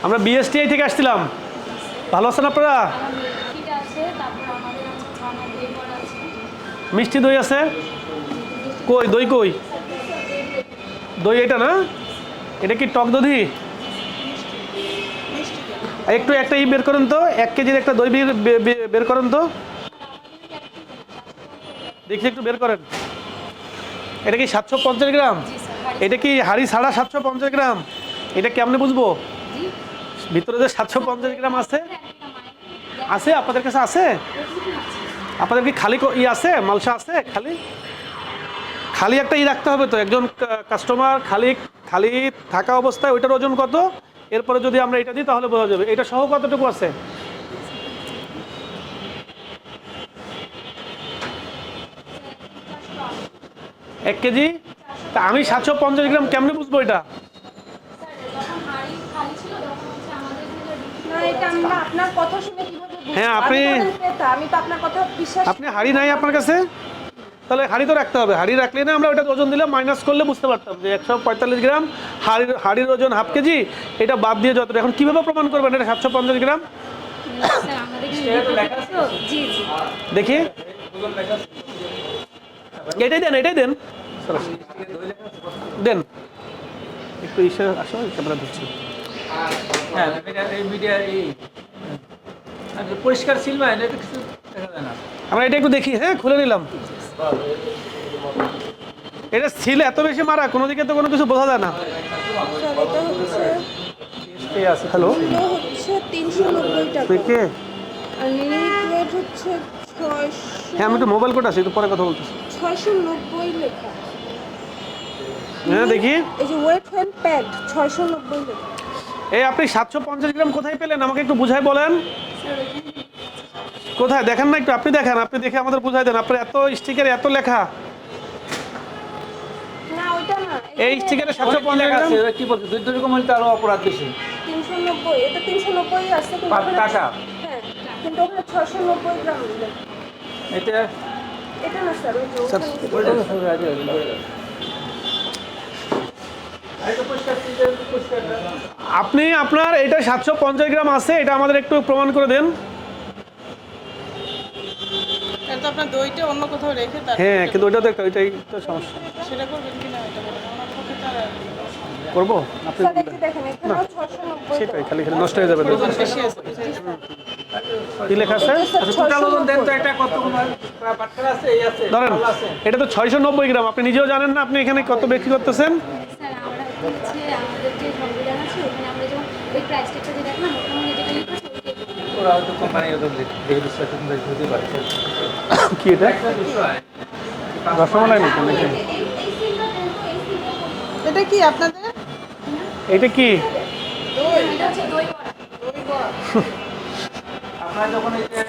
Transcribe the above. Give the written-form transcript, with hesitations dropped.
আমরা বিএসটিআই থেকে আসছিলাম। ভালো আছেন আপনারা? মিষ্টি দই আছে? কই দই কই? দই এটা না? এটা কি টক দধি? একটু একটা বের করেন তো, 1 কেজির একটা দই বের করেন তো দেখি, একটু বের করেন। এটা কি 750 গ্রাম? এটা কি হাড়ি ছাড়া 750 গ্রাম? এটা কেমনে বুঝবো ভিতরে যে 750 গ্রাম আছে? আছে আপনাদের কাছে? আছে আপনাদের কি খালি আছে, মালসা আছে? খালি খালি একটা রাখতে হবে তো, একজন কাস্টমার খালি খালি থাকা অবস্থায় ওইটার ওজন কত, এরপরে যদি আমরা এটা দিই তাহলে বোঝা যাবে। এটা সহ কতটুকু আছে? এক কেজি। তা আমি 750 গ্রাম কেমনে বুঝবো এটা? হ্যাঁ, আপনি হাড়ি নাই আপনার কাছে? তাহলে হাড়ি তো রাখতে হবে। হাড়ি রাখলে না আমরা ওটা ওজন দিলে মাইনাস করলে বুঝতে পারতাম যে 145 গ্রাম হাড়ির ওজন হাফ কেজি, এটা বাদ দিয়ে যত। এখন কিভাবে প্রমাণ করবেন এটা 750 গ্রাম? দেখি, এটাই দেন, এটাই দেন, দেন একটু ইসে আসো, ক্যামেরা ধরছি। হ্যাঁ, এই মিডিয়া এই পরিষ্কার সিল হয় না, এটা কিছু দেখা যায় না। আমরা এটা একটু দেখি। হ্যাঁ, খুলে নিলাম। এটা ছিল এত বেশি মারা, কোনো দিকে তো কোনো কিছু বোঝা যায় না। হ্যালো, হচ্ছে 390 টাকা কে? আর লিকুইড হচ্ছে 600। হ্যাঁ, আমি একটু মোবাইল কোড আছে, একটু পরে কথা বলতেছি। 690 লেখা। হ্যাঁ দেখি, এই যে ওয়েট হোয়েন প্যাড 690 লেখা। এই আপনি 750 গ্রাম কোথায় পেলেন আমাকে একটু বুঝাই বলেন। কোথায় দেখেন না একটু? আপনি দেখেন, আপনি দেখে আমাদের বুঝাই দেন। আপনার এত স্টিকারে এত লেখা, না ওইটা না, এই স্টিকারে 750 লেখা গ্রাম। আছে, কি বলছে, দুই রকম হলে তো আরো অপরাধ বেশি। 390, এটা 390 আছে কিন্তু টাকা হ্যাঁ, কিন্তু ওখানে 690 গ্রাম লেখা। এটা এটা না স্যার, ওই যে ওইটা ওখানে সব রাজি হলো। আপনি আপনার এটা 750 গ্রাম আছে, এটা আমাদের একটু প্রমাণ করে দেন। এটা তো আপনার দইটা অন্য কোথাও রেখে তার হ্যাঁ, কিন্তু ওইটা তো একটা, ওইটাই তো সমস্যা। সেটা করবেন কিনা এটা বলেন, আমার পক্ষে তো আর করবো আপনি স্যার একটু দেখেন, এখানেও 690 সেটাই, খালি খালি নষ্ট হয়ে যাবে। বেশি আছে কি লেখা আছে? টোটাল ওজন দেন তো, এটা কত বাটখারা আছে, এই আছে, ধরেন, ভালো আছে। এটা তো 690 গ্রাম। আপনি নিজেও জানেন না আপনি এখানে কত বিক্রি করতেছেন। স্যার আমরা হচ্ছে আমাদের যে সংবিধান আছে ওখানে আমরা যেমন ওই প্রাইস ট্যাগটা যে দেখলাম ওখানে যেটা লিখা আছে ওইটাই। ওরা হয়তো কোম্পানি ওদের দেখে বিশ্লেষণ হতে পারে। কি এটা? একটা বিষয় রসমালাই নাকি নাকি? এটা কি আপনাদের এটা কি? এটা হচ্ছে দই বড়া। আপনারা যখন এই যে